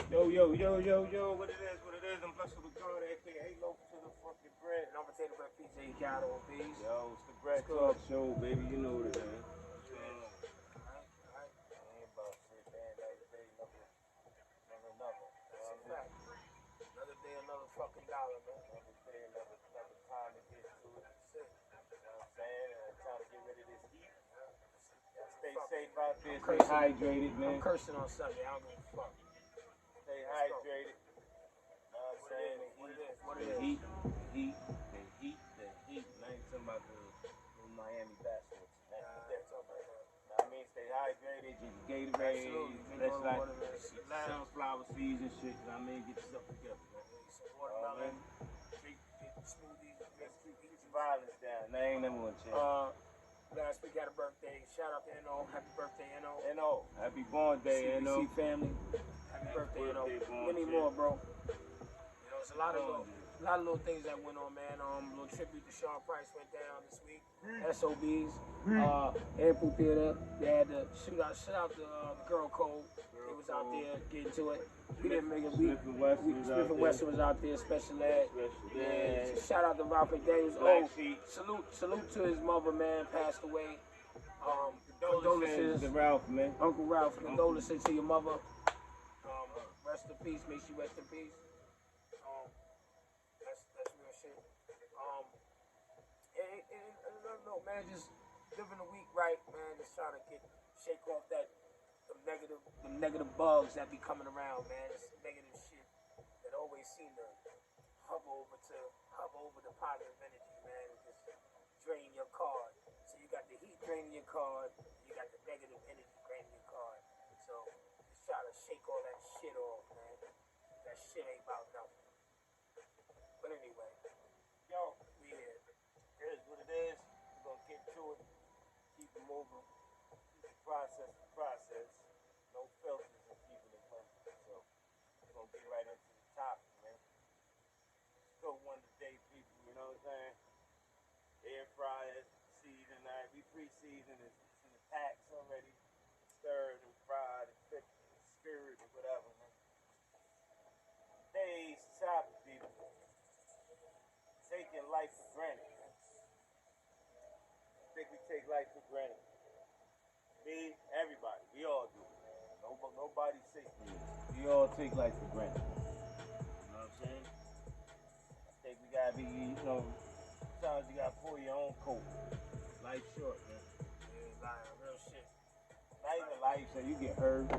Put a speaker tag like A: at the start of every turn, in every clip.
A: Yo, what it is, I'm blessed with God, aka Halo to the fucking bread.
B: And I'm potato bread PJ got on bees.
A: Yo, it's the Bread Talk Show, baby, you know what it is.
B: Alright.
A: Ain't about shit, man, every day, another.
B: That's a fact. Another day, another fucking dollar, man.
A: Another day, another time to get to it.
B: That's it.
A: You know what I'm saying? Time to get rid of this heat. Stay
B: Fuck.
A: safe out there,
B: I'm
A: stay
B: cursing.
A: hydrated, man.
B: I'm cursing on Sunday. I don't give a fuck.
A: Stay hydrated. You know what I'm saying?
B: What it
A: The
B: is.
A: heat. And I ain't talking about the Miami basketball team. That's I mean, stay hydrated, drink your Gatorade, let's like sunflower seeds and shit. I mean, get yourself together, man.
B: Some watermelon, drink smoothies,
A: Keep your violence down. That ain't never gonna change.
B: Last week had a birthday. Shout out to NO. Happy birthday, NO.
A: NO. Happy born day, NO.
B: CBC family. Happy birthday, NO. Many more, bro. You know, it's a lot of little things that went on, man. Little tribute to Sean Price went down this week. SOBs, Ample Theater. They had to shout out the Girl Code. They was out there getting to it. We didn't make it. Smith and Wesson was out there, special ed. Yeah. Shout out to Ralph McDaniels. Salute to his mother, man, passed away. Condolences
A: to Ralph, man.
B: Uncle Ralph, condolences to your mother. Rest in peace. May she rest in peace. That's real shit. I don't know, man. Just living the week right, man. Just trying to shake off the negative bugs that be coming around, man. It's negative shit that always seem to hover over the positive energy, man. And just drain your card. So you got the heat draining your card, you got the negative energy draining your card. So just try to shake all that shit off, man. That shit ain't about nothing. But anyway,
A: Yo,
B: we here.
A: Here's what it is. We're gonna get to it. Keep it moving. Keep the process. No filters and keeping it moving. So we're gonna get right into the topic, man. Still one today, people. You know what I'm saying? Air fryer season. We pre-season. It's in the packs already. Stirred and fried and cooked and skewered and whatever, man. Today's topic, people. Taking life for granted. I think we take life for granted. Me, everybody, we all do. Nobody's safe from this. We all take life for granted. You know what I'm saying? I think we gotta be, sometimes you gotta pull your own coat. Life's short, man.
B: Yeah, real shit.
A: Not even life, so you get hurt.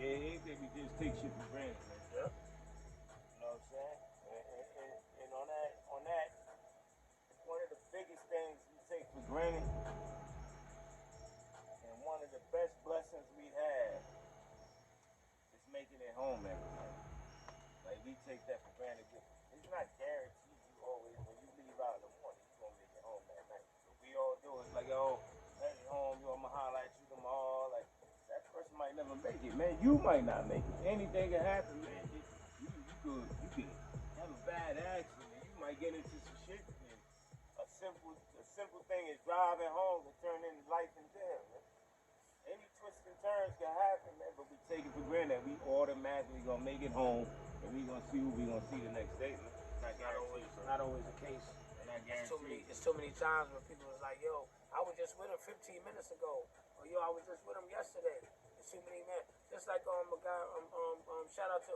A: Yeah, anything we just take shit for granted, man.
B: Yep.
A: You know what I'm saying? And on that, one of the biggest things we take for granted, and one of the best blessings we have, is making it home every day. Like, we take that for granted. It's not guaranteed you always, when you leave out in the morning, you're going to make it home that night. So we all do it. It's like, yo, let me home, I'm going to holler at you tomorrow. Like, that person might never make it, man. You might not make it. Anything can happen, man. You could have a bad accident. You might get into some shit. Man. A simple thing is driving home to turn into life and death, man. Any twists and turns can happen, man, but we take it for granted. We automatically gonna make it home, and we gonna see who we gonna see the next day, man.
B: Not always the case. It's so many times when people was like, yo, I was just with him 15 minutes ago, or yo, I was just with him yesterday. It's too many men. Just like a guy, shout out to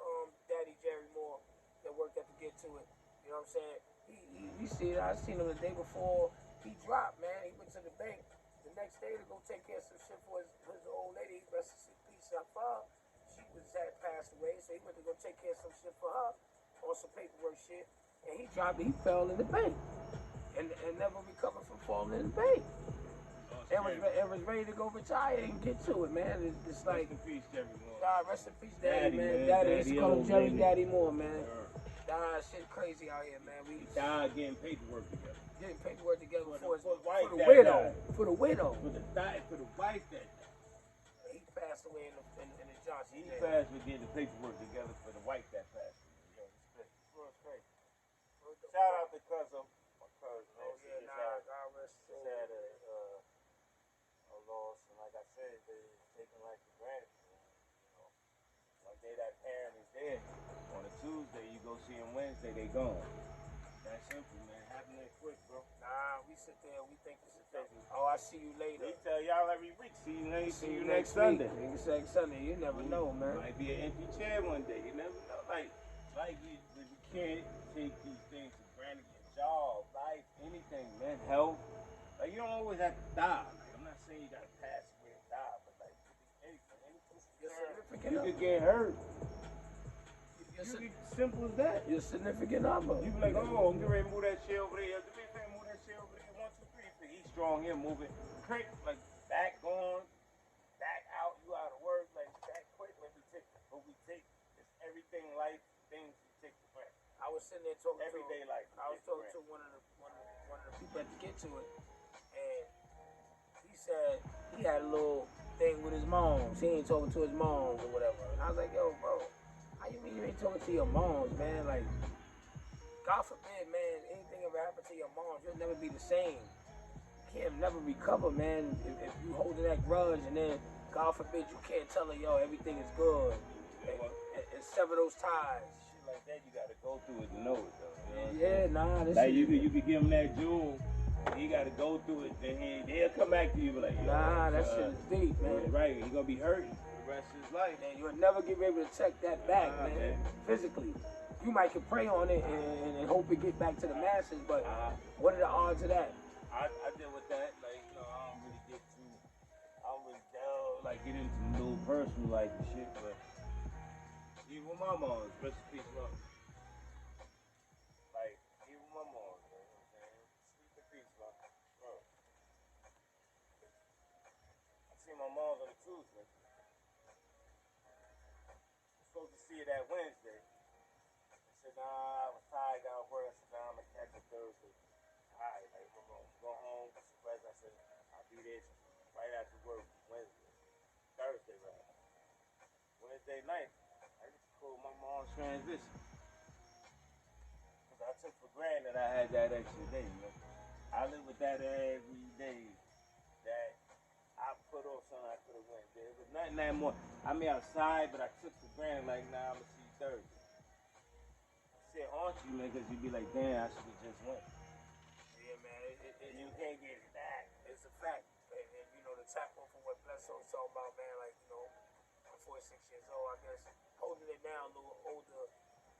B: Daddy Jerry Moore that worked at the Get To It. You know what I'm saying? I seen him the day before he dropped, man. He went to the bank the next day to go take care of some shit for his old lady. Rest in peace, Safa. She had passed away, so he went to go take care of some shit for her on some paperwork shit. And he dropped it. He fell in the bank and never recovered from falling in the bank. And was ready to go retire and get to it, man. It's like,
A: rest in peace, Jerry Moore.
B: God, rest in peace, Daddy, man. Daddy, used to call him Jerry Daddy Moore, man.
A: Sure.
B: Shit crazy out here, man.
A: He died getting paperwork together.
B: Getting paperwork together for the
A: widow.
B: For the widow.
A: For the wife that died.
B: He passed away in the Johnson.
A: He passed with getting the paperwork together for the wife that passed. It's crazy. Shout out to Cousin. My cousin, man.
B: Oh, yeah, God rest his soul.
A: Had a loss, and like I said, they taking life for granted. Like day that parent is there, on a Tuesday, you go see them Wednesday, they gone. That's simple, man. Happen that quick, bro.
B: Nah, we sit there, we think it's a thing. Oh, I see you later.
A: We tell y'all every week, see you next Sunday.
B: Next Sunday, you never know, man.
A: Might be an empty chair one day, you never know. Like you can't take these things for granted. Your job, life, anything, man, health. Like, you don't always have to die. Like, I'm not saying you gotta pass away and die, but like, anything. You could get hurt. Simple as that.
B: Your significant other.
A: You be like, oh, I'm getting ready to move that chair over there. Move that chair over there. 1, 2, 3. He's strong here, moving. Quick, like back going, back out. You out of work, like that quick. But we take it's everything life things we take for granted.
B: I was sitting there talking
A: everyday life.
B: I was talking to one of the people at the Get To It, and he said he had a little thing with his moms. He ain't talking to his moms or whatever. And I was like, yo, bro. How you mean you ain't talking to your moms, man? Like, God forbid, man, anything ever happen to your moms, you'll never be the same. You can't never recover, man, if you holding that grudge and then, God forbid, you can't tell her, yo, everything is good. And sever those ties.
A: Shit like that, you gotta go through it to know it, though.
B: You know this
A: like, you could give him that jewel, he gotta go through it, then he'll come back to you and be like, yo,
B: that shit is deep, man.
A: Right, he gonna be hurting. Rest of his life.
B: Man, you'll never be able to take that back, man. Physically. You might can pray on it and hope it get back to the masses, but what are the odds of that?
A: I deal with that, like, you know, I don't really delve, like, get into little personal life and shit, but even with my mom, rest in peace, love. Like, even with my mom, you know what I'm saying? Sleep in peace, love. Bro. I see my mom on a Tuesday. Supposed to see it that Wednesday. I said, nah, I was tired, got off work. I said, nah, I'm gonna catch it Thursday. Alright, like, I'm gonna go home, get some rest. I said, I'll be there right after work Thursday, right? Wednesday night, I just called my mom's transition. Because I took for granted I had that extra day, you know. I live with that every day. That I put off something I could have went. There was nothing that more. I mean, outside, but I took for granted, like, nah, I'm going to see you Thursday. Shit haunt you, man, because you be like, damn, I should have just went.
B: Yeah, man,
A: you can't get it back.
B: It's a fact. And you know, the tap off from what Bledsoe was talking about, man, like, you know, I'm 46 years old, I guess, holding it down a little older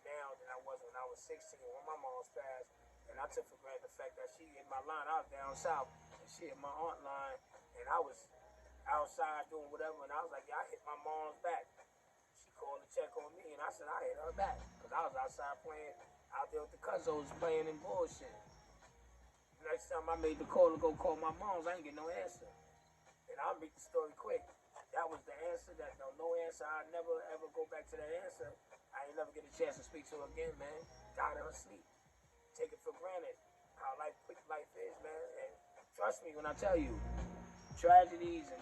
B: now than I was when I was 16, when my mom's passed. And I took for granted the fact that she hit my line. I was down south, and she hit my aunt line, and I was outside doing whatever, and I was like, yeah, I hit my mom's back. She called to check on me, and I said, I hit her back, because I was outside playing out there with the cousins playing and bullshit. Next time I made the call to go call my mom's, I ain't get no answer. And I'll make the story quick. That was the answer, that no answer. I never ever go back to that answer. I ain't never get a chance to speak to her again, man. Died in her sleep. Take it for granted how quick life is, man. And trust me when I tell you, tragedies and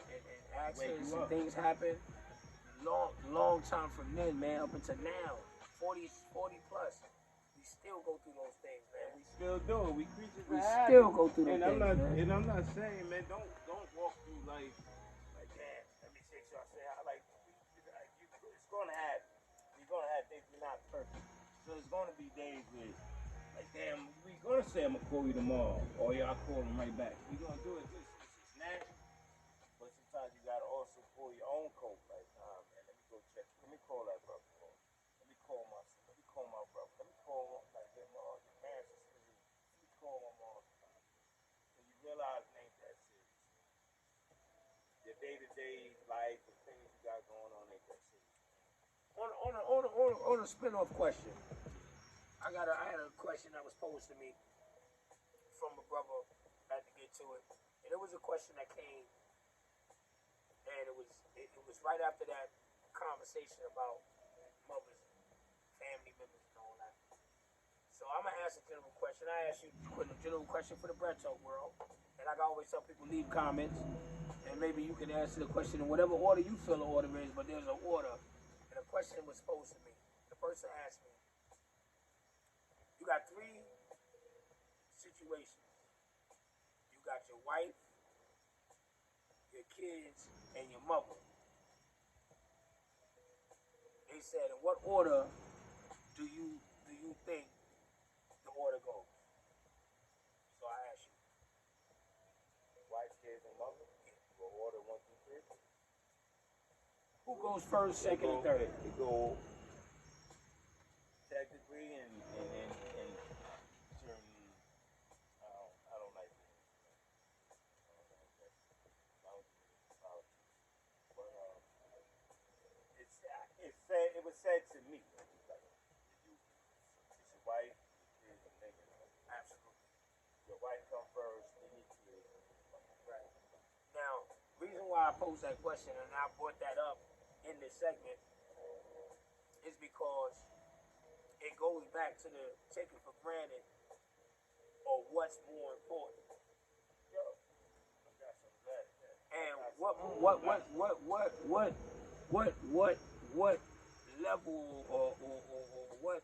B: accidents and things happen long time from then, man, up until now, 40 plus. We still go through those things, man.
A: We still do it. We creatures of
B: habit. Still go through
A: those
B: things, man.
A: And I'm not saying, man, don't walk through life like, damn, let me say so. I say, it's gonna happen. You're gonna have things. We're not perfect, so it's gonna be days where, like, damn, we gonna say I'm gonna call you tomorrow, or yeah, I'll call him right back. We gonna do it. It's natural, but sometimes you gotta also pull your own coat. Like, nah, man, let me go check. Let me call that brother. Let me call my son. Let me call my brother. Let me call like your parents. Let me call my mom. So you realize it ain't that serious. Your day-to-day life, the things you got going on ain't that serious.
B: On a spin-off question, I had a question that was posed to me from a brother. I had to get to it, and it was a question that came, and it was right after that conversation about mothers, family members, and all that. So I'm gonna ask a general question. I asked you a general question for the Bread Talk world, and like I always tell people, leave comments, and maybe you can answer the question in whatever order you feel the order is. But there's an order, and the question was posed to me. The person asked me, you got 3 situations. You got your wife, your kids, and your mother. They he said, in what order do you think the order goes? So I ask you.
A: Wife, kids, and mother? Will order 1, 2, 3?
B: Who goes first, second, and third?
A: It go technically and certain. I don't like it. But it was said to me. Like, it's your wife, your kids, and niggas.
B: Absolutely.
A: Your wife come first, then your kids.
B: Right. Now, reason why I posed that question and I brought that up in this segment is because it goes back to the taking for granted or what's more important.
A: Yo, I got some of that.
B: And what level or what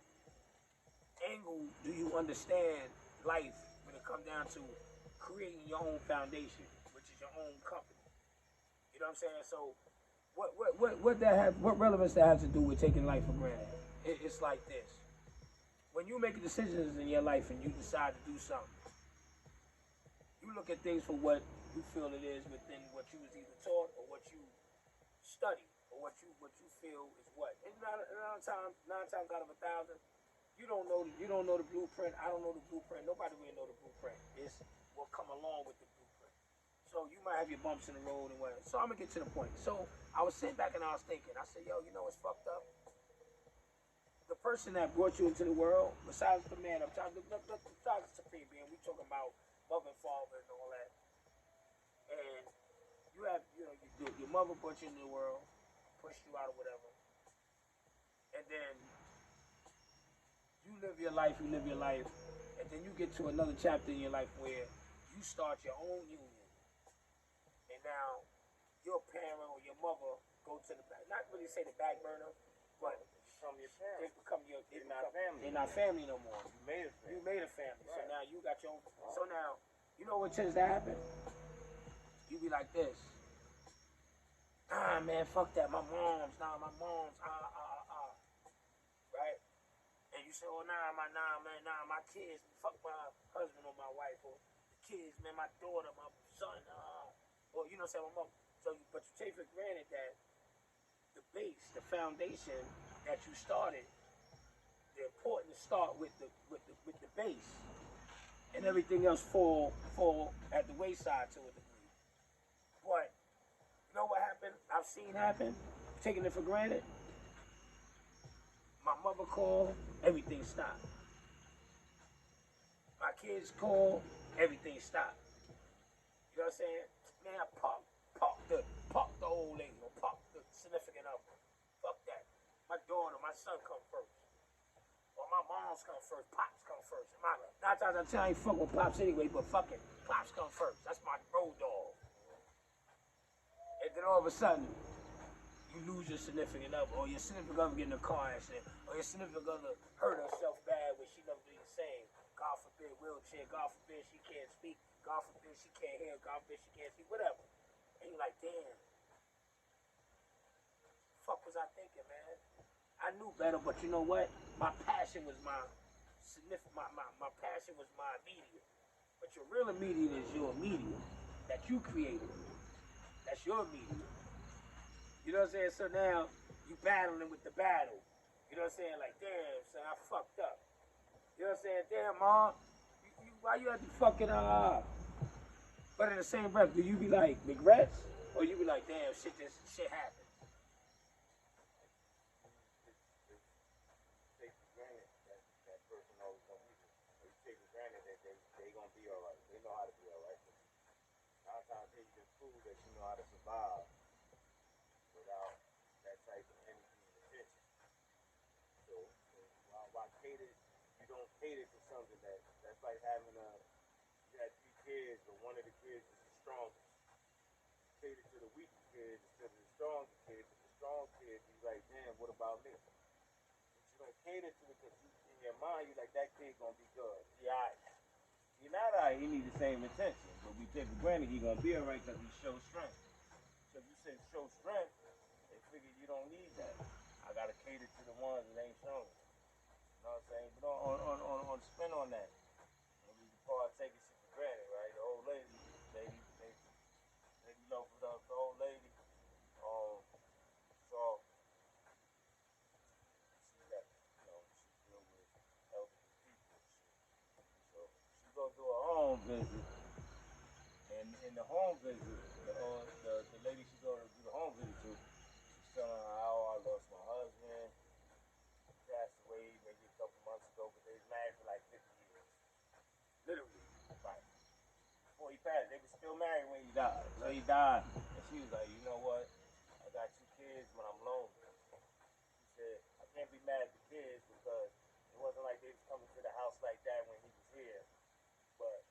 B: angle do you understand life when it comes down to creating your own foundation, which is your own company? You know what I'm saying? So what relevance that has to do with taking life for granted? It's like this. When you make decisions in your life and you decide to do something, you look at things for what you feel it is within what you was either taught or what you study or what you feel is what. And nine times out of 1,000, you don't know the blueprint. I don't know the blueprint. Nobody really know the blueprint. It's what come along with the blueprint. So you might have your bumps in the road and whatever. So I'm gonna get to the point. So I was sitting back and I was thinking. I said, yo, you know what's fucked up? The person that brought you into the world, besides the man, besides the supreme being, we talking about mother and father and all that. And you have, your mother brought you into the world, pushed you out or whatever. And then you live your life, and then you get to another chapter in your life where you start your own union. And now your parent or your mother go to the back, not really say the back burner, but
A: From your parents.
B: they become
A: family.
B: They're not family no more.
A: You made a family.
B: You made a family.
A: Right.
B: So now you got your own. So now, you know what tends to happen? You be like this. Nah, man, fuck that. My mom's. Right? And you say, oh, my kids. Fuck my husband or my wife or the kids, man, my daughter, my son. Or, you know what I'm saying, my mom. So, but you take for granted that the base, the foundation that you started, the important to start with the base, and everything else fall at the wayside to a degree. But you know what happened? I've seen happen, taking it for granted. My mother called, everything stopped. My kids called, everything stopped. You know what I'm saying? Man, I park the old lady or park the significant other. Fuck that. My daughter, my son come first. Or my mom's come first. Pops come first. 9 times out of 10, I ain't fuck with Pops anyway, but fuck it. Pops come first. That's my road dog. And then all of a sudden, you lose your significant other, or your significant other get in a car accident, or your significant other hurt herself bad where she never be the same. God forbid, wheelchair. God forbid, she can't speak. God forbid, she can't hear. God forbid, she can't see. Whatever. And you're like, damn. Fuck was I thinking, man? I knew better, but you know what? My passion was my passion was my immediate. But your real immediate is your immediate that you created. That's your immediate. You know what I'm saying? So now you battling with the battle. You know what I'm saying? Like, damn, son, I fucked up. You know what I'm saying? Damn, mom, why you had to fucking But in the same breath, do you be like regrets, or you be like, damn, shit happened?
A: Take for granted that person always gonna be there. Or you take for granted that they gonna be alright. They know how to be alright. 9 times you can prove that you know how to survive without that type of energy and attention. So why cater? You don't cater to something that's like having you had 3 kids, but one of the kids is the strongest. You cater to the weaker kids instead of the stronger kids. But the strong kids, you like, damn, what about me? But you don't cater to it because in your mind, you like, that kid gonna be good. He alright. He not alright. He needs the same attention, but we take for granted he gonna be alright because he shows strength. So if you say show strength, they figure you don't need that.
B: I
A: gotta cater to the ones that ain't showing. You know what I'm saying? But on spin on that, we can probably take this shit for granted, right? The old lady, the old lady, so she got, she deal with elderly people and shit. So she go do a home visit, and in the home visit, the lady she go to do the home visit to, she's telling her how I lost my husband. He passed away maybe a couple months ago, but they was married for like 50 years. Literally. Right. Before he passed, they were still married when he died. So he died, and she was like, you know what? I got 2 kids, but I'm lonely. She said, I can't be mad at the kids because it wasn't like they was coming to the house like that when he was here. But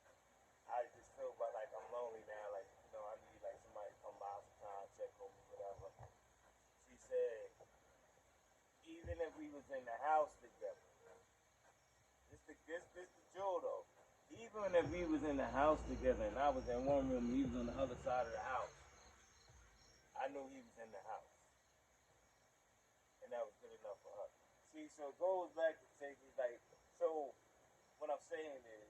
A: I just feel like I'm lonely now. Like, I need like somebody to come by sometime, check on me, whatever. She said, even if we was in the house together, this the jewel though. Even if we was in the house together and I was in one room and he was on the other side of the house, I knew he was in the house. And that was good enough for her. See, so it goes back to taking, like, so what I'm saying is,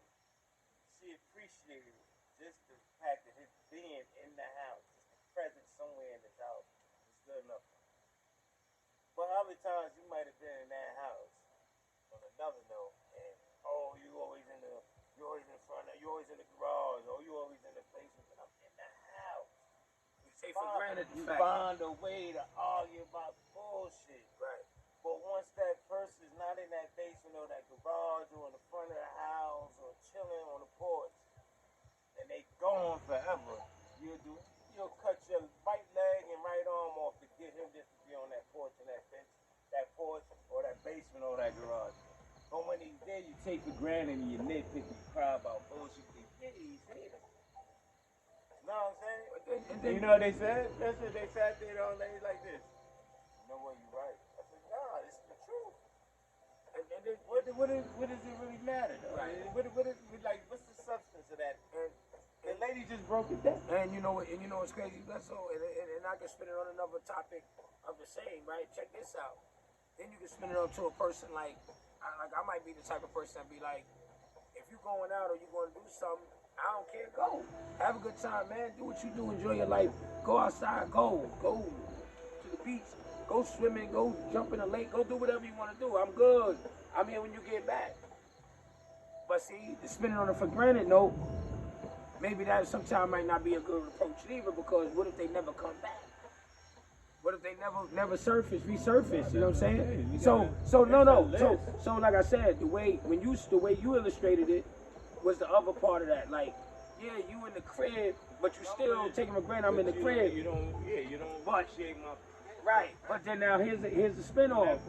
A: she appreciated just the fact that his being in the house, just the presence somewhere in this house, was good enough for her. But other times you might have been in that house on another note, and you always in front of, you always in the garage, or you always in the basement, but I'm in the house.
B: You take for granted the fact.
A: Find a way to argue about bullshit.
B: Right.
A: But once that person's not in that basement or that garage or in the front of the house or chilling on the porch, and they gone forever, you'll cut your right leg and right arm off to get him just to be on that porch and that bench, that porch or that basement or that garage. But when he's there, you take for granted and you nitpick, you cry about bullshit. He's here. You know what I'm saying? And then, you know what they said? That's what they sat there on ladies like this. You know what, you're right. I said, nah, this is the truth. And then what does it really matter though? Right. What's the substance of that? And the lady just broke it down.
B: And you know what's crazy, Bledsoe, and I can spin it on another topic of the same, right? Check this out. Then you can spin it on to a person like I might be the type of person that be like, if you going out or you going to do something, I don't care, go. Have a good time, man. Do what you do, enjoy your life. Go outside, go to the beach, go swimming, go jump in the lake, go do whatever you want to do. I'm good. I'm here when you get back. But see, spinning on it for granted, no. Maybe that sometimes might not be a good approach either, because what if they never come back? What if they never resurface? You know what I'm saying? So like I said, the way you illustrated it was the other part of that. Like, yeah, you in the crib, but you still taking for granted I'm in the crib.
A: You don't appreciate my.
B: Right, but then now here's the spin-off.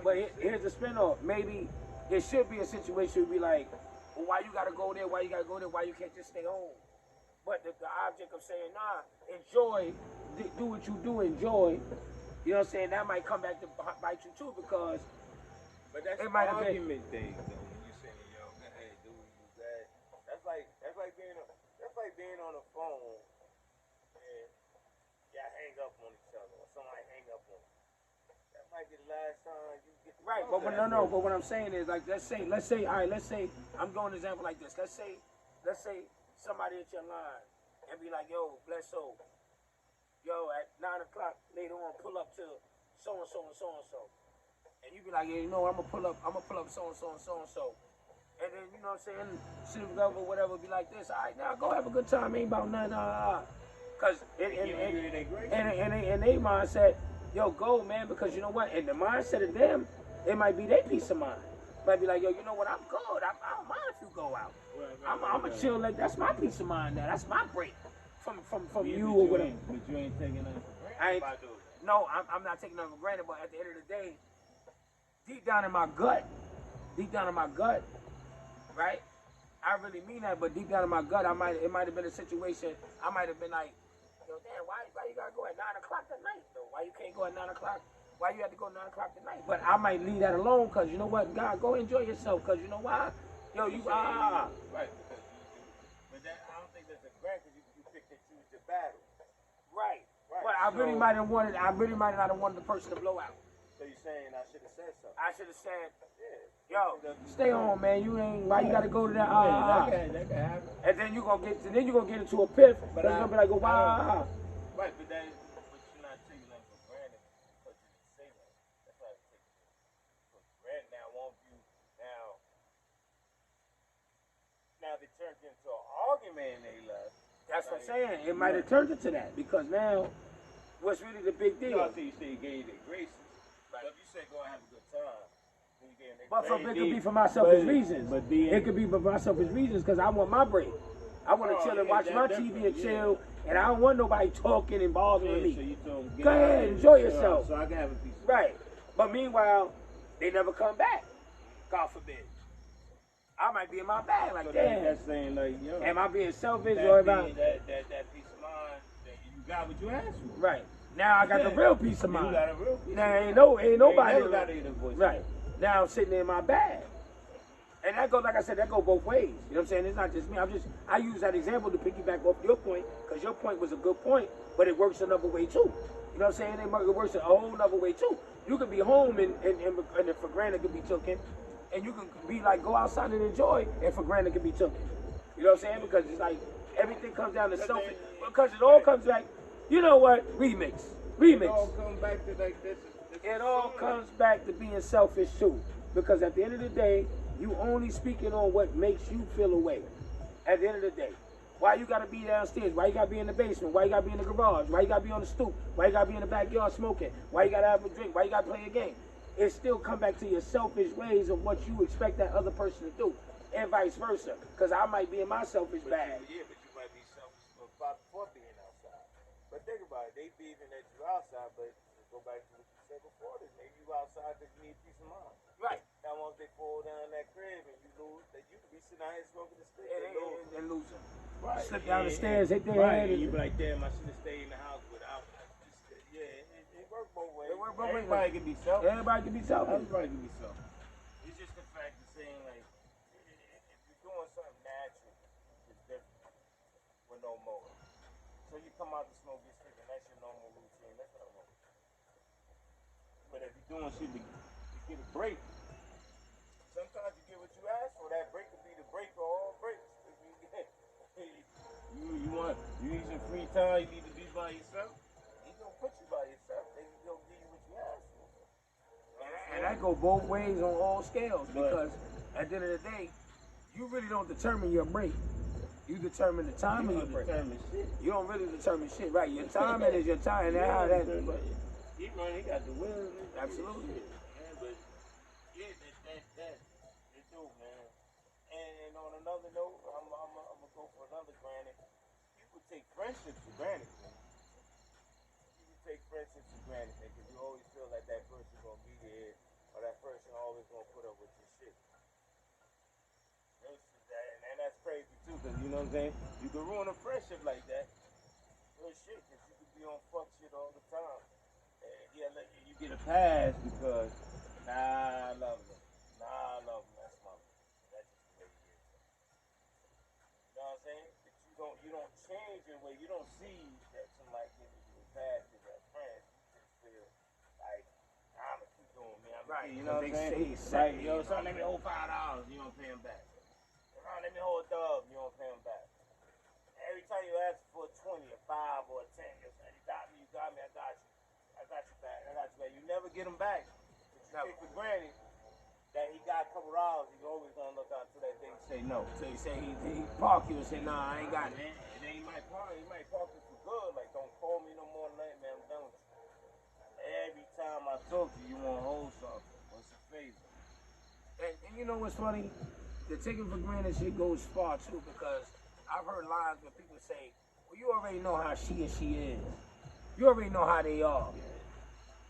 B: But here's the spin-off. Maybe it should be a situation where be like, well, why you gotta go there? Why you gotta go there? Why you can't just stay home? But the object of saying, nah, enjoy, do what you do, enjoy. You know what I'm saying? That might come back to bite you too, because
A: but that's it might argument thing though. When you say, yo, hey, do you that? That's like being on the phone and y'all hang up on each other, or somebody hang up on you. That might be the last time you get.
B: Right, but But what I'm saying is, like, let's say, I'm going an example like this. Let's say somebody at your line and be like, yo, Bledsoe, yo, at 9 o'clock later on, pull up to so-and-so and so-and-so. And you be like, yeah, you know, I'm gonna pull up so-and-so and so-and-so. And then, you know what I'm saying, sit over, whatever, be like this. All right, now go have a good time, ain't about nothing, Because in their mindset, yo, go, man, because you know what? In the mindset of them, it might be their peace of mind. Might be like, yo, you know what? I'm good. I don't mind if you go out. I'm gonna chill. Like, that's my peace of mind now. That's my break from you or whatever.
A: But you ain't taking nothing for granted.
B: No, I'm not taking nothing for granted. But at the end of the day, deep down in my gut, right? I really mean that. But deep down in my gut, it might have been a situation. I might have been like, yo, damn, why you gotta go at 9 o'clock tonight though? Why you can't go at 9 o'clock? Why you have to go 9 o'clock tonight? But I might leave that alone, because you know what? God, go enjoy yourself, because you know why? Yo,
A: you right, because but that, I don't think that's a grant, because you picked and choose your battle.
B: Right. But I really might not have wanted the person to blow out.
A: So you're saying I should have said something?
B: I should have said,
A: yeah.
B: yo, stay on, man. You ain't. Why you gotta go to that?
A: That can happen.
B: And then you gonna get into a pit. But it's gonna be like,
A: wow. Right, but you're not taking them for granted because you didn't say that. That's why I take it for granted. Now, won't you now they turned into an argument and they left.
B: That's what I'm saying. It might have turned into that because now, what's really the big deal?
A: You say you gave their graces. Right. But if you say go and have a good time.
B: But it could be for my selfish reasons. It could be for my selfish reasons because I want my break. I want to chill and watch my TV and chill, and I don't want nobody talking and bothering me.
A: So
B: go ahead, enjoy yourself.
A: So I can have a piece of
B: right. But meanwhile, they never come back. God forbid. I might be in my bag like, damn.
A: That's saying like, yo,
B: am I being selfish or am I?
A: That peace of mind, you got what you asked for.
B: Right. Now I got the real peace of mind.
A: You got a real peace.
B: Now ain't nobody.
A: Never got either voice.
B: Right. Now I'm sitting in my bag. And that goes, like I said, that goes both ways. You know what I'm saying? It's not just me. I use that example to piggyback off your point, because your point was a good point, but it works another way too. You know what I'm saying? It works a whole other way too. You could be home and for granted could be taken, and you can be like, go outside and enjoy, and for granted could be taken. You know what I'm saying? Because it's like, everything comes down to selfish, because it all comes back, you know what? Remix.
A: It all comes back to like this.
B: It all comes back to being selfish too. Because at the end of the day, you only speaking on what makes you feel away. At the end of the day. Why you gotta be downstairs? Why you gotta be in the basement? Why you gotta be in the garage? Why you gotta be on the stoop? Why you gotta be in the backyard smoking? Why you gotta have a drink? Why you gotta play a game? It still come back to your selfish ways of what you expect that other person to do. And vice versa. Because I might be in my selfish bag.
A: But you might be selfish for being outside. But think about it, they beefing that you outside, but go back to what you said before this. Maybe you outside because you need peace of mind.
B: Right.
A: Now once they fall down that crib and you lose, that you could be sitting out here smoking the stick
B: and losing. Right. Slip
A: down
B: the stairs, hit their head.
A: And you be like, damn, I should have stayed in the house without. It works both ways. Everybody can be selfish.
B: Everybody can be selfish.
A: Everybody can be selfish. It's just the fact of saying, like, if you're doing something natural, it's different with no motive. So you come out to smoke your stick and that's your normal routine. That's not wrong. But if you're doing shit to get a break, sometimes you get what you ask for. That break could be the break for all breaks. You need some free time, you need to be by yourself. He's gonna put you by yourself. He's gonna give you what you ask for.
B: And that go both ways on all scales, because at the end of the day, you really don't determine your break. You determine the timing of your break. You don't really determine shit, right? Your timing is your time, and that's how that is.
A: He got the will.
B: Absolutely.
A: Yeah, but that it do, man. And on another note, I'm gonna go for another granted. You could take friendships for granted, man. You could take friendships for granted, man, because you always feel like that person gonna be there, or that person always gonna put up with your shit. And that's crazy too, because you know what I'm saying? You can ruin a friendship like that. Real shit, because you could be on fuck shit all the time. And you get a pass because, I love him. That's my man. That's just the way he is. You know what I'm saying? But you don't change your way. You don't see that somebody giving you a pass as a friend. You just feel like, I'm gonna keep doing me.
B: Right.
A: You know what I'm saying? Like, yo, son, let me hold $5. You don't pay him back. Let me hold a dub. You don't pay him back. Every time you ask for a 20, a 5, or a 10, you say, you got me, I got you. I got you back. You never get him back. But you take for granted that he got a couple hours. He's always gonna look out till that day and say no.
B: So you say he park you and say, nah, I ain't got it.
A: And then he might park you for good. Like, don't call me no more tonight, man. I'm done with you. Every time I talk to you, you want to hold something. What's the favor?
B: And you know what's funny? The taking for granted shit goes far too, because I've heard lines where people say, well, you already know how she and she is. You already know how they are.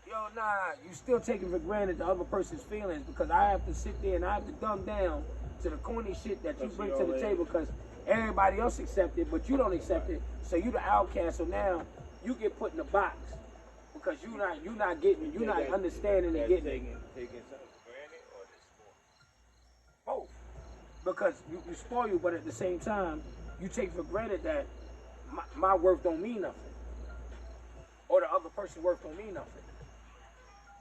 B: Yo, nah, you still taking for granted the other person's feelings, because I have to sit there and I have to dumb down to the corny shit that you bring to the table, because everybody else accept it, but you don't accept it. So you the outcast. So now you get put in a box because you're not understanding and getting
A: taking something for granted, or just
B: both. Because you spoil you, but at the same time, you take for granted that my worth don't mean nothing, or the other person's worth don't mean nothing.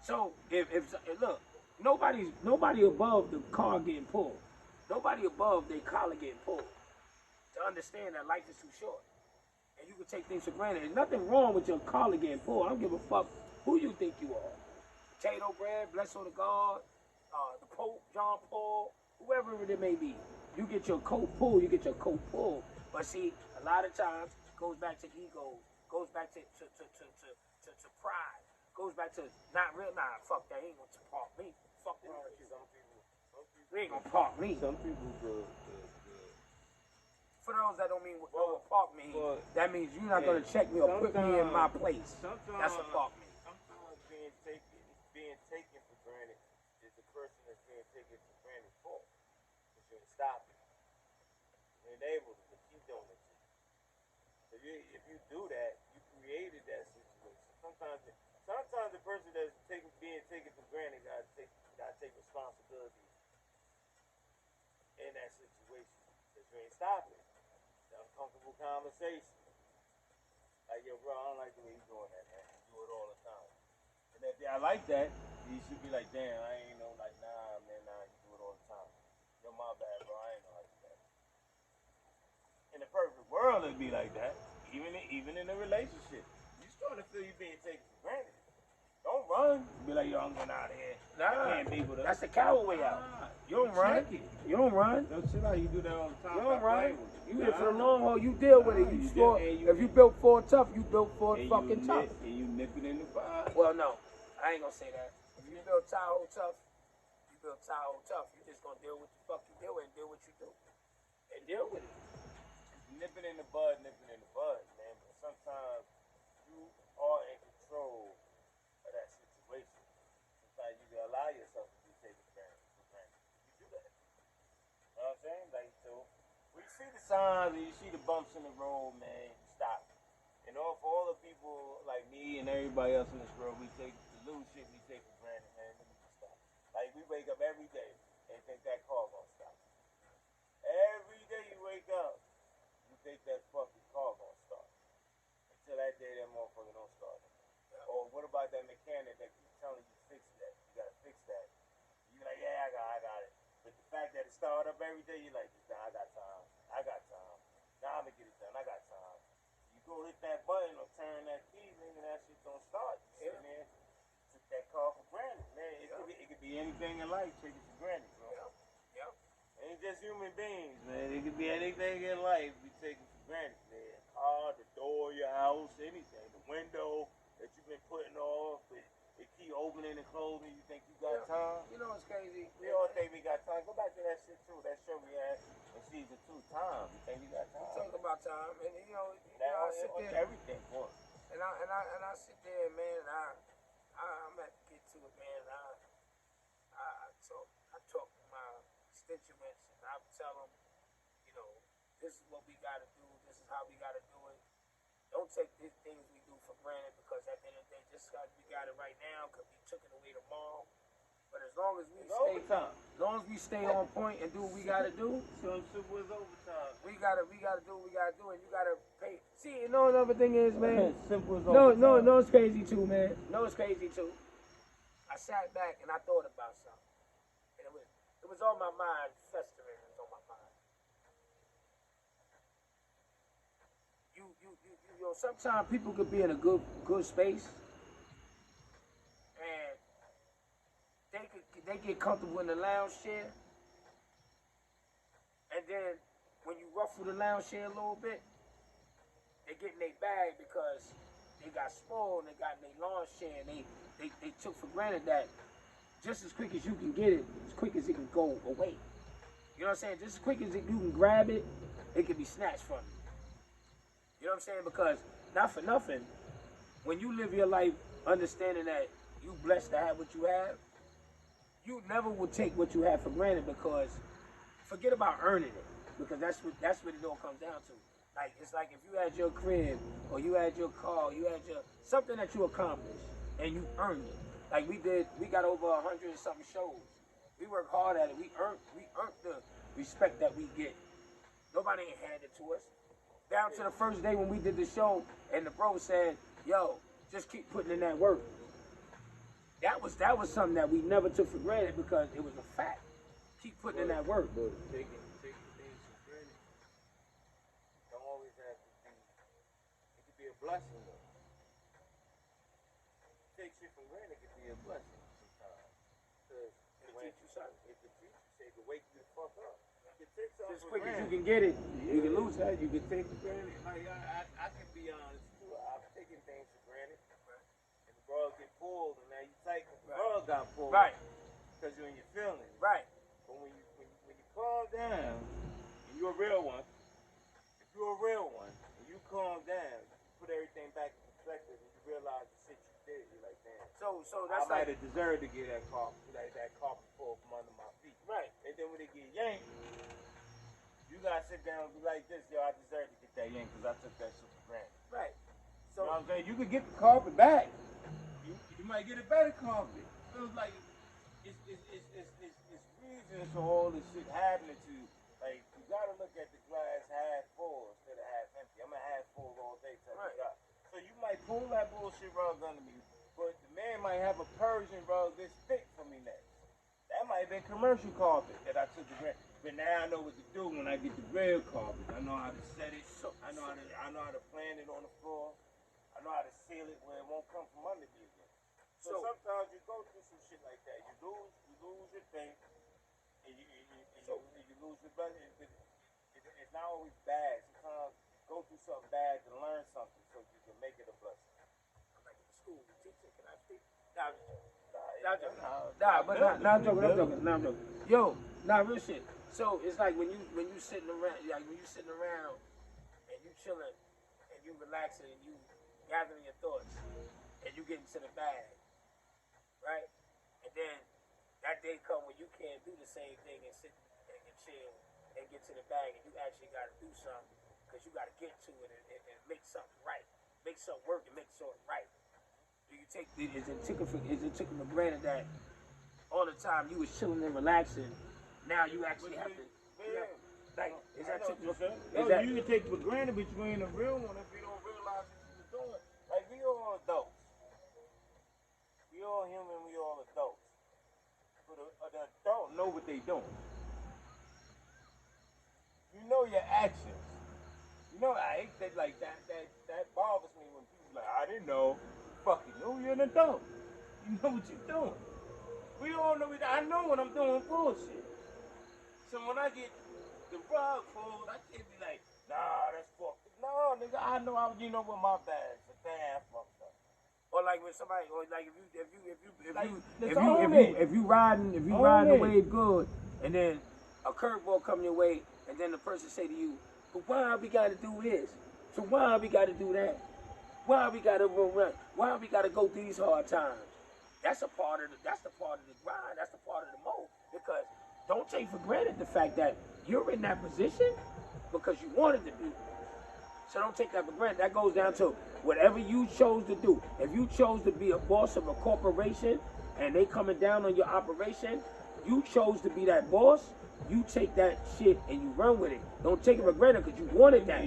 B: So if look, nobody above the car getting pulled. Nobody above their collar getting pulled. To understand that life is too short. And you can take things for granted. There's nothing wrong with your collar getting pulled. I don't give a fuck who you think you are. Potato bread, blessed on the God, the Pope, John Paul, whoever it may be. You get your coat pulled, you get your coat pulled. But see, a lot of times it goes back to ego, goes back to pride, goes back to not real. Nah, fuck that. He ain't gonna park me. Fuck wrong with you. Some people they ain't gonna park me.
A: Some people go.
B: For those that don't mean what park me, that means you're not gonna check me or put me in my place. That's what park me.
A: Sometimes being taken for granted is the person that's being taken for granted for. You shouldn't stop it. You enable them to keep doing it. If you do that, you created that situation. Sometimes the person that's being taken for granted gotta take responsibility in that situation. Because you ain't stopping it. Uncomfortable conversation. Like, yo, bro, I don't like the way you doing that, man. You do it all the time. And if y'all like that, you should be like, damn, I ain't know, like, nah, man, nah, you do it all the time. Yo, my bad, bro, I ain't know like that. In the perfect world, it'd be like that. Even in a relationship. You starting to feel you being taken for granted. Don't run. Be like, yo, I'm getting out of here.
B: Nah,
A: can't be with us.
B: that's the coward way out. You don't run. You don't run.
A: Don't chill out. You do that all the time.
B: You don't run. You here for the long haul. You deal with it. If you built for tough, you built for fucking tough.
A: And you nip it in the bud.
B: Well, no, I ain't gonna say that. If you build Tahoe tough, you build Tahoe tough. You just gonna deal with the fuck you deal with and deal what you do. And deal with it.
A: Nip it in the bud, man. But sometimes you are in control of that situation. Sometimes you can allow yourself to be taken for granted. You do that. You know what I'm saying? Like, so, when you see the signs and you see the bumps in the road, man, stop. And for all the people like me and everybody else in this world, we take the little shit we take for granted, man. Let me just stop. Like, we wake up every day and think that car gonna stop. Every day you wake up, you think that fucking car gonna start. Until that day that motherfucker don't start. Or what about that mechanic that keeps telling you fix that? You gotta fix that. You like, yeah, I got it. But the fact that it started up every day, you're like, nah, I got time. Nah, I'm gonna get it done. I got time. You go hit that button or turn that key, nigga, that shit don't start. You sitting there, took that car for granted, man. It could be anything in life, take it for granted, bro.
B: Yep.
A: Ain't just human beings, man. It could be anything in life we take it for granted, man. Car, the door, your house, anything. The window that you've been putting off, it keep opening and closing. You think you got time?
B: You know what's crazy?
A: We all think we got time. Go back to that shit too. That show we had in season 2, Time. You think we got time?
B: We talk about time, and
A: Now,
B: I sit there,
A: everything for us.
B: and I sit there, man, and I'm at to get to it, man. I talk to my constituents, and I tell them, this is what we got to do. This is how we got to do it. Don't take these things we do for granted, because at the end of the day, just because we got it right now could be taken away tomorrow. But as long as we stay on point and do what we gotta do,
A: Some super is overtime.
B: we gotta do what we gotta do, and you gotta pay. See, another thing is, man.
A: Simple as
B: No, it's crazy too, man. No, it's crazy too. I sat back and I thought about something, and it was on my mind, festering. It was on my mind. Sometimes people could be in a good space, and they get comfortable in the lounge chair, and then when you ruffle the lounge chair a little bit, they get in their bag because they got spoiled and they got in their lounge chair, and they took for granted that just as quick as you can get it, as quick as it can go away. You know what I'm saying? Just as quick as you can grab it, it can be snatched from you. You know what I'm saying? Because, not for nothing, when you live your life understanding that you blessed to have what you have, you never will take what you have for granted, because forget about earning it, because that's what it all comes down to. Like, it's like if you had your crib, or you had your car, you had something that you accomplished, and you earned it. Like we got over 100 and something shows. We work hard at it. We earned the respect that we get. Nobody ain't handed it to us. Down to the first day when we did the show, and the bro said, yo, just keep putting in that work. that was something that we never took for granted because it was a fact. Keep putting in that work.
A: But taking things for granted don't always have to be. It could be a blessing though. Take shit for granted could be a blessing sometimes. Because it could teach you, say, it could wake you the fuck up. You can take something
B: As
A: for
B: quick as
A: granted.
B: you can get it, you can lose that.
A: You can take for granted. Like I can be honest too. I've taken things for granted. And the ball get pulled, and now you tight because the ball got pulled.
B: Right.
A: Because you're in your feelings.
B: Right.
A: But when you calm down, and you're a real one. If you're a real one, and you calm down, you put everything back in perspective, and you realize the shit you did. You're like, damn.
B: So that's
A: I might have deserved to get that carpet pulled from under my feet.
B: Right.
A: And then when they get yanked, you gotta sit down and be like this, yo, I deserve to get that yank because I took that shit for granted.
B: Right.
A: So, you know what I'm saying? You could get the carpet back. You might get a better carpet. Feels like it's reasons for all this shit happening to you. Like, you gotta look at the glass half full instead of half empty. I'm a half full all day type of guy. So you might pull that bullshit rug under me, but the man might have a Persian rug this thick for me next. That might have been commercial carpet that I took for granted. But now I know what to do when I get the real carpet. I know how to set it. I know how to plant it on the floor. I know how to seal it where it won't come from under me again. So sometimes you go through some shit like that. You lose your thing, and you lose your blessing. It's not always bad. Sometimes you go through something bad to learn something so you can make it a blessing.
B: I'm like in school, teacher, can I speak? I'm joking. Yo, real shit. So it's like when you sitting around, and you chilling, and you relaxing, and you gathering your thoughts, and you get into the bag, right? And then that day come when you can't do the same thing and sit and chill and get to the bag, and you actually got to do something because you got to get to it and make something right, make something work and make something right. Do you take? Is it taken for granted that all the time you was chilling and relaxing? Now you actually have to. Like, is that
A: you can take for granted, but you ain't a real one if you don't realize what you was doing. Like, we all adults. We all human, we all adults. But the adult know what they doing. You know your actions. You know, I hate that, like, that bothers me when people like, I didn't know. Fucking know you're an adult. You know what you're doing. We all know it. I know when I'm doing bullshit. So when I get the rug pulled, I can't be like, nah, that's fucked up. No, nigga, I know you know what my bad is. Damn fucked up.
B: Or like when somebody, or like if you riding the wave good, and then a curveball come your way, and then the person say to you, but why we gotta do this? So why we gotta do that? Why we gotta run? Why we gotta go through these hard times? That's the part of the grind. That's the part of the mode. Because don't take for granted the fact that you're in that position because you wanted to be. So don't take that for granted. That goes down to whatever you chose to do. If you chose to be a boss of a corporation and they coming down on your operation, you chose to be that boss. You take that shit and you run with it. Don't take it for granted because you wanted that.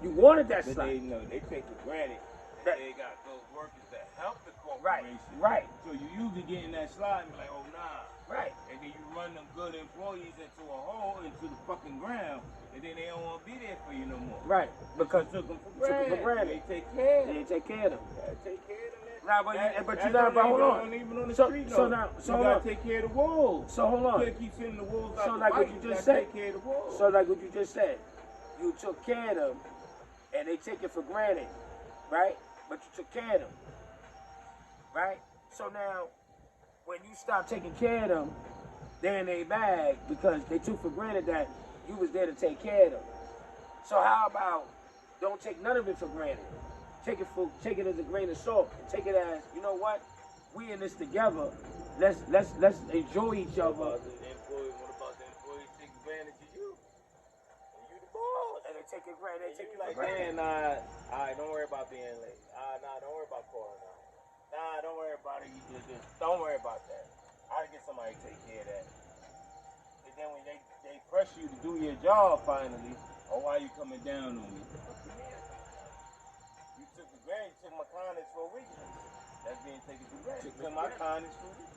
B: You wanted that slot.
A: They take for granted that they got those workers that help the corporation.
B: Right.
A: So you usually get in that slot and be like, oh nah.
B: Right.
A: And then you run them good employees into a hole, into the fucking ground, and then they don't want to be there for you no more.
B: Right. Because
A: you took them for granted. They take care of them.
B: They take care of them.
A: Take care of them.
B: Nah, but you gotta, hold on.
A: Even on the street,
B: so
A: you gotta take care of the wolves.
B: So hold on.
A: You can't keep sending the wolves out
B: so
A: the
B: like
A: fight.
B: What you just said.
A: Take care of the wolves.
B: So like what you just said, you took care of them, and they take it for granted, right? But you took care of them, right? So now, when you stop taking care of them, they're in their bag because they took for granted that you was there to take care of them. So how about don't take none of it for granted? Take it as a grain of salt and take it as, you know what? We in this together. Let's enjoy each other.
A: What about the employees take advantage of you? And you the boss.
B: And they take it granted. They take it
A: like,
B: for granted.
A: Man, alright, don't worry about being late. Don't worry about calling out. Don't worry about it. Don't worry about that. I'll get somebody to take care of that. And then when they press you to do your job finally, why are you coming down on me? You took my kindness for weakness. That's being taken for granted. To my kindness, student.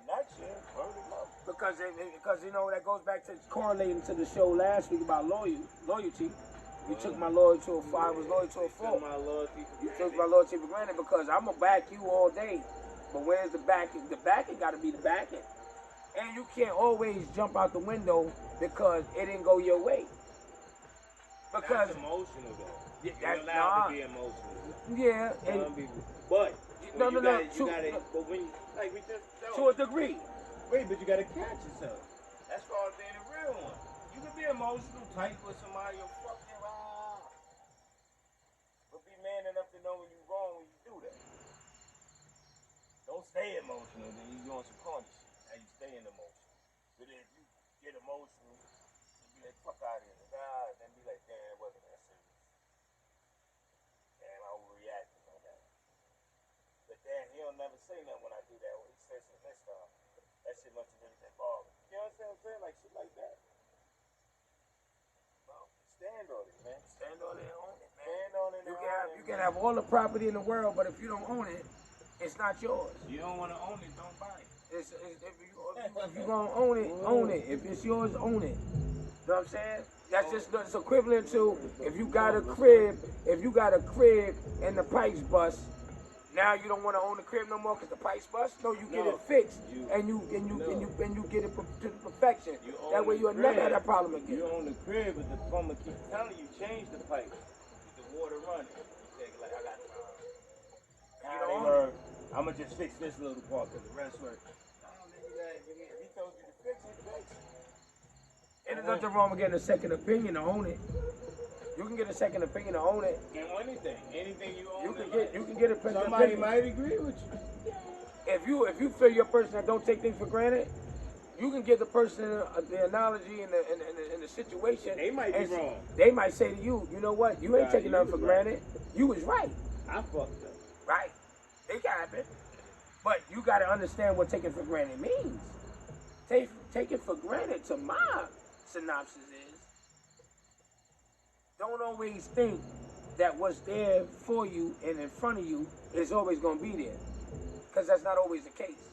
A: Not shit, word of mouth.
B: Because you know that goes back to correlating to the show last week about loyalty. You took my loyalty to a fault. I was loyal to a fault. You took my loyalty for granted because I'm gonna back you all day. But where's the backing? The backing got to be the backing. And you can't always jump out the window because it didn't go your way. Because
A: that's emotional though.
B: Yeah,
A: you're allowed to be emotional.
B: Yeah.
A: But
B: no.
A: But when like we just
B: to a degree.
A: Wait, but you gotta catch yourself. That's why I'm being a real one. You can be emotional, tight with somebody, you'll fucking around. But be man enough to know when you're wrong when you do that. Don't stay emotional, then you're doing some corny shit. Now you stay in emotion. But if you get emotional, you be like, fuck out of here. Then be like, damn, it wasn't that serious. Damn, I overreacted on that. But then he'll never say nothing when I do that. When he says it next time, that shit must have really been bothering. You know what I'm saying? Like shit like that. Well, stand on it, man.
B: Stand on it and own it, man.
A: Stand on it.
B: You can have all the property in the world, but if you don't own it, it's not yours.
A: You don't want to own it, don't buy it.
B: If you're going to own it. If it's yours, own it. You know what I'm saying? That's just it's equivalent to if you got a crib and the pipes bust, now you don't want to own the crib no more because the pipes bust. No, you get it fixed and you get it to perfection. That way you'll never have that problem again.
A: You own the crib, but the plumber keeps telling you change the pipes with the water running. You take it like I got time. You don't own it. I'm gonna just fix this little part because the rest work. If he told you to fix it, fix it.
B: And there's nothing wrong with getting a second opinion to own it. You can get a second opinion to own it.
A: And anything you own,
B: you can get a second
A: somebody
B: opinion.
A: might agree with you.
B: If you feel you're a person that don't take things for granted, you can give the person the analogy and the situation.
A: They might be wrong.
B: They might say to you, you know what? You ain't taking nothing for granted. You was right.
A: I fucked up.
B: Right. It can happen. But you got to understand what taking for granted means. Taking for granted, to my synopsis, is don't always think that what's there for you and in front of you is always going to be there. Because that's not always the case.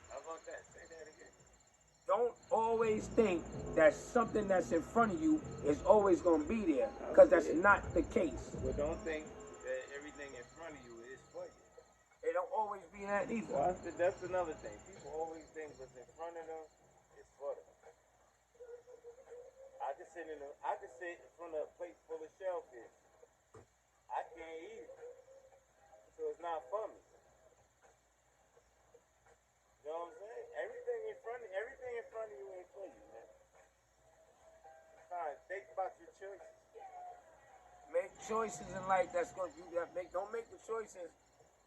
A: How about that? Say that again.
B: Don't always think that something that's in front of you is always going to be there. Because that's not the case.
A: Well, don't think that everything in front of you is for you.
B: It don't always be that either.
A: Well, that's another thing. People always think what's in front of them is for them. I can sit in front of a plate full of shellfish. I can't eat it. So it's not for me. You know what I'm saying? Everything in front of you ain't for you, man. Fine, think about your choices.
B: Make choices in life that's going don't make the choices.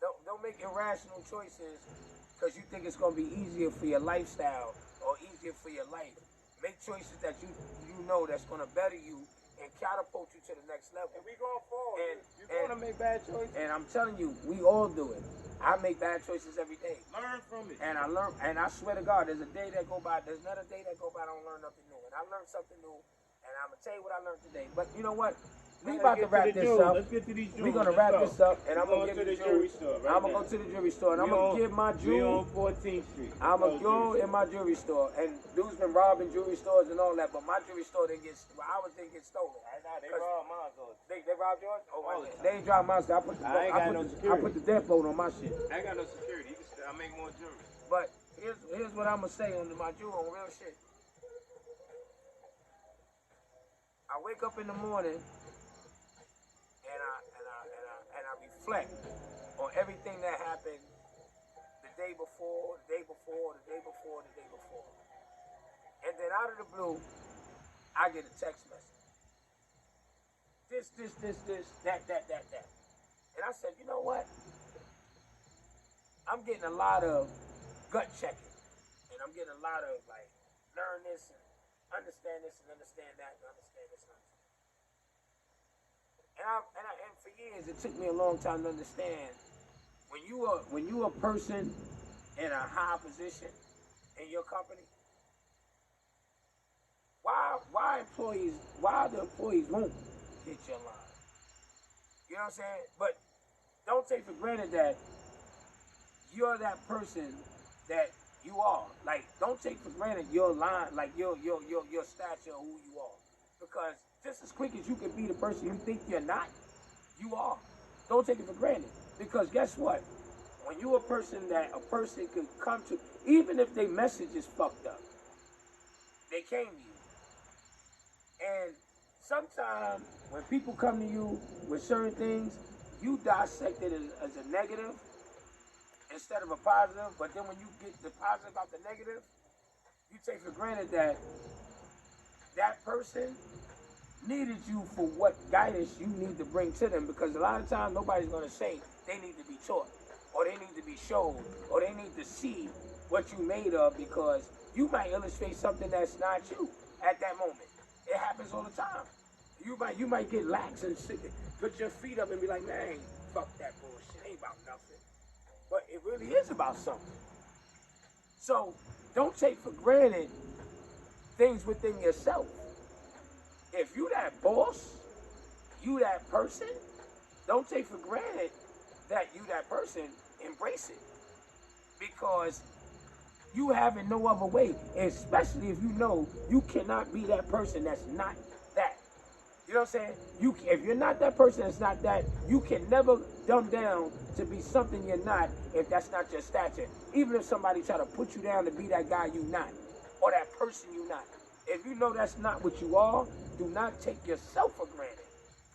B: Don't make irrational choices because you think it's going to be easier for your lifestyle or easier for your life. Make choices that you know that's going to better you and catapult you to the next level.
A: And we going forward. You're going to make bad choices.
B: And I'm telling you, we all do it. I make bad choices every day.
A: Learn from it.
B: And I swear to God, there's a day that go by, there's not a day that go by I don't learn nothing new. And I learned something new, and I'm going to tell you what I learned today. But you know what? We about to wrap this up.
A: Let's get to these jewelry.
B: We're going to wrap this up, and I'm going to
A: the jewelry store.
B: I'm going to go to the jewelry store, and I'm going to give my jewelry.
A: We on 14th Street.
B: I'm going to go in my jewelry store. And dudes been robbing jewelry stores and all that, but my jewelry store didn't get stolen.
A: They robbed mine, though.
B: They robbed yours? Oh, they ain't robbed mine. I put the deadbolt on my shit.
A: I ain't got no security. I make more jewelry.
B: But here's what I'm going to say on my jewelry, on real shit. I wake up in the morning and I reflect on everything that happened the day before. And then out of the blue, I get a text message. This, that. And I said, you know what? I'm getting a lot of gut checking. And I'm getting a lot of like, learn this and understand this and understand that and understand this and understand. And for years, it took me a long time to understand when you a person in a high position in your company, why the employees won't hit your line? You know what I'm saying? But don't take for granted that you're that person that you are. Like, don't take for granted your line, like your stature of who you are. Because just as quick as you can be the person you think you're not, you are. Don't take it for granted. Because guess what? When you're a person that a person could come to, even if their message is fucked up, they came to you. And sometimes when people come to you with certain things, you dissect it as a negative instead of a positive. But then when you get the positive out the negative, you take for granted that that person needed you for what guidance you need to bring to them. Because a lot of times nobody's going to say they need to be taught, or they need to be shown, or they need to see what you made of, because you might illustrate something that's not you at that moment. It happens all the time. You might get lax and put your feet up and be like, man, fuck that bullshit. It ain't about nothing. But it really is about something. So don't take for granted things within yourself. If you that boss, you that person, don't take for granted that you that person. Embrace it. Because you have it no other way, especially if you know you cannot be that person that's not that. You know what I'm saying? If you're not that person that's not that, you can never dumb down to be something you're not if that's not your stature. Even if somebody try to put you down to be that guy you not, or that person you not. If you know that's not what you are, do not take yourself for granted.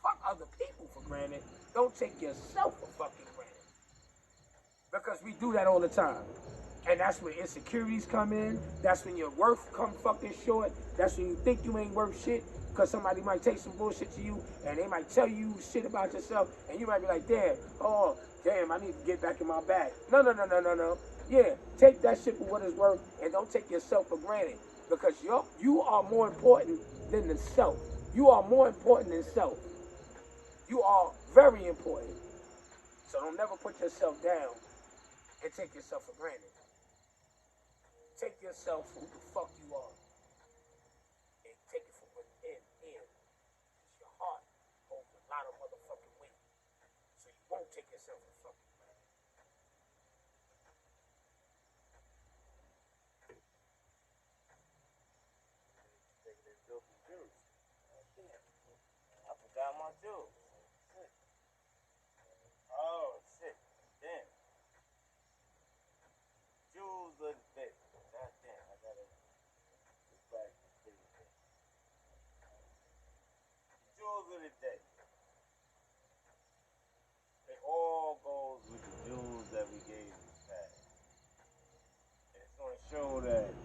B: Fuck other people for granted. Don't take yourself for fucking granted. Because we do that all the time. And that's when insecurities come in. That's when your worth come fucking short. That's when you think you ain't worth shit. Because somebody might take some bullshit to you and they might tell you shit about yourself. And you might be like, damn, I need to get back in my bag. No. Yeah, take that shit for what it's worth and don't take yourself for granted. Because you are more important than the self. You are more important than self. You are very important. So don't never put yourself down and take yourself for granted. Take yourself for who the fuck you are. And take it from within here. Because your heart holds a lot of motherfucking weight. So you won't take yourself for fucking granted.
A: Taking this filthy juice. Oh, damn. I forgot my juice. Shit. Oh, shit. Damn. Jules of the day. God damn, I gotta get back to the thing. Jules of the day. It all goes with the jewels that we gave in the past. And it's gonna show that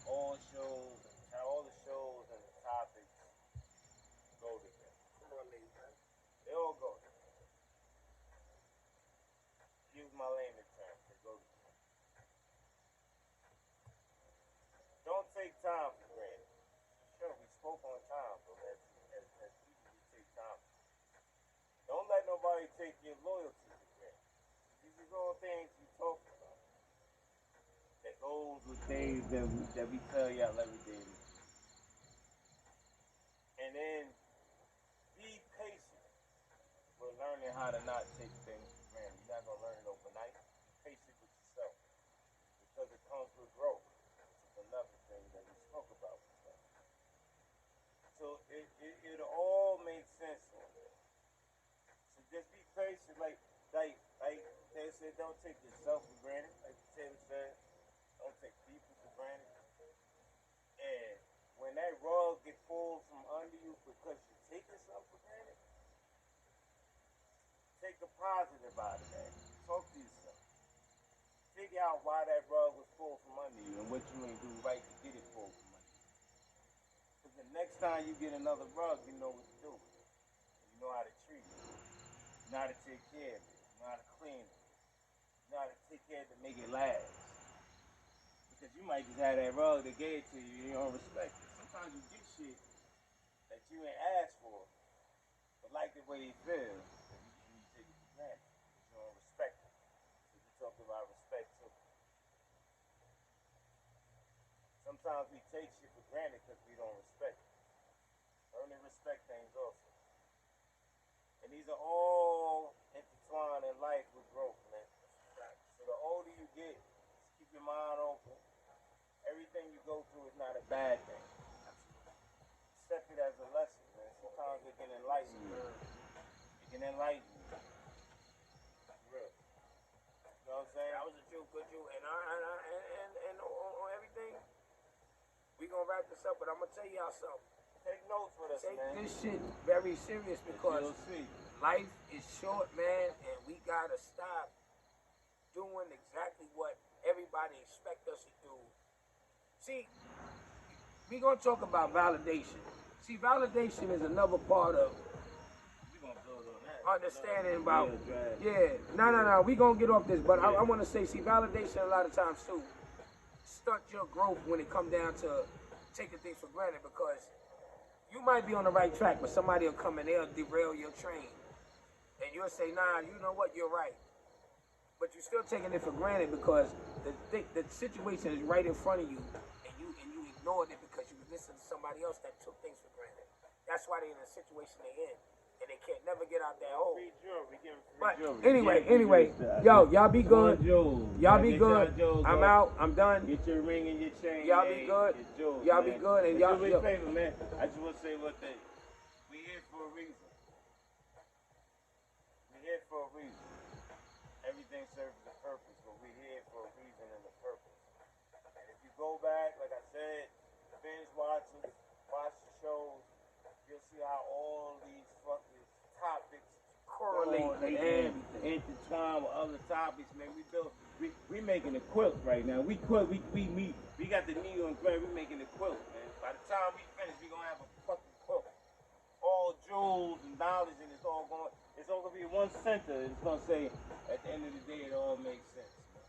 A: all the shows and the topics go together.
B: Come on, ladies, man.
A: They all go together. Use my layman term. They go together. Don't take time for granted. Sure, we spoke on time, but as people, we take time. Don't let nobody take your loyalty for granted. These are all things we talk about. That goes with things that we tell y'all every day. And then be patient with learning how to not take things for granted. You're not gonna learn it overnight. Be patient with yourself because it comes with growth. It's another thing that we spoke about before. So it all makes sense on there. So just be patient, like they said, don't take yourself for granted. Like Taylor said, don't take people for granted. And when that rug get pulled from under you because you take yourself for granted, take the positive out of that. Talk to yourself. Figure out why that rug was pulled from under you and what you ain't do right to get it pulled from under you. Because the next time you get another rug, you know what to do with it. You know how to treat it. You know how to take care of it. You know how to clean it. You know how to take care of it to make it last. Because you might just have that rug that gave it to you and you don't respect it. Sometimes you get shit that you ain't asked for, but like the way it feels, and you take it for granted. You don't respect it. So we talk about respect too. Sometimes we take shit for granted because we don't respect it. Learn to respect things also. And these are all entertainment line in life with growth, man. So the older you get, just keep your mind open. Everything you go through is not a bad thing. Accept it as a lesson, man. Sometimes it can enlighten you. It can enlighten you. Real. You know what I'm saying?
B: That was a good Jew. And on everything, we gonna wrap this up, but I'm gonna tell y'all something.
A: Take notes with us,
B: Take
A: man.
B: this shit very serious because life is short, man, and we gotta stop doing exactly what everybody expect us to do. See, we gonna talk about validation. See, validation is another part of understanding about. Yeah, no. We gonna get off this, but I want to say, see, validation a lot of times too stunt your growth when it come down to taking things for granted because you might be on the right track, but somebody will come and they'll derail your train, and you'll say, nah, you know what, you're right, but you're still taking it for granted because the situation is right in front of you, and you ignored it because you listened to somebody else that took things for granted. That's why they're in the situation they're in. And they can't never get out that hole. But anyway, y'all be good. Y'all be good. I'm out. I'm done.
A: Get your ring and your chain.
B: Y'all be good. Y'all be good. And y'all
A: do me a favor, man. I just want to say one thing. We here for a reason. We here for a reason. Everything serves a purpose, but we here for a reason and a purpose. And if you go back, like I said, binge watching, watch the shows, you'll see how all these fucking topics
B: correlate
A: and intertwine with other topics, man. We making a quilt right now. We got the needle and thread. We making a quilt, man. By the time we finish, we gonna have a fucking quilt. All jewels and knowledge, and it's all gonna be one center. And it's gonna say, at the end of the day, it all makes sense, man.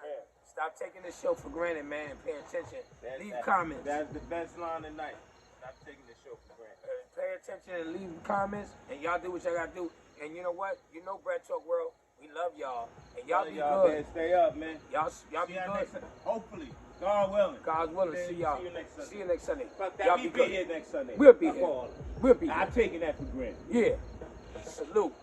A: Yeah.
B: Stop taking this show for granted, man. Pay attention. Leave comments.
A: That's the best line tonight. Stop taking this show for granted.
B: Pay attention and leave comments, and y'all do what y'all gotta do. And you know what? You know, Bread Talk World, we love y'all, and y'all be good.
A: Man, stay up, man.
B: Y'all be good.
A: Hopefully, God willing.
B: God willing. See y'all. See you next Sunday.
A: Y'all be good here next Sunday.
B: We'll be here. We'll be here.
A: I'm taking that for granted.
B: Yeah. Salute.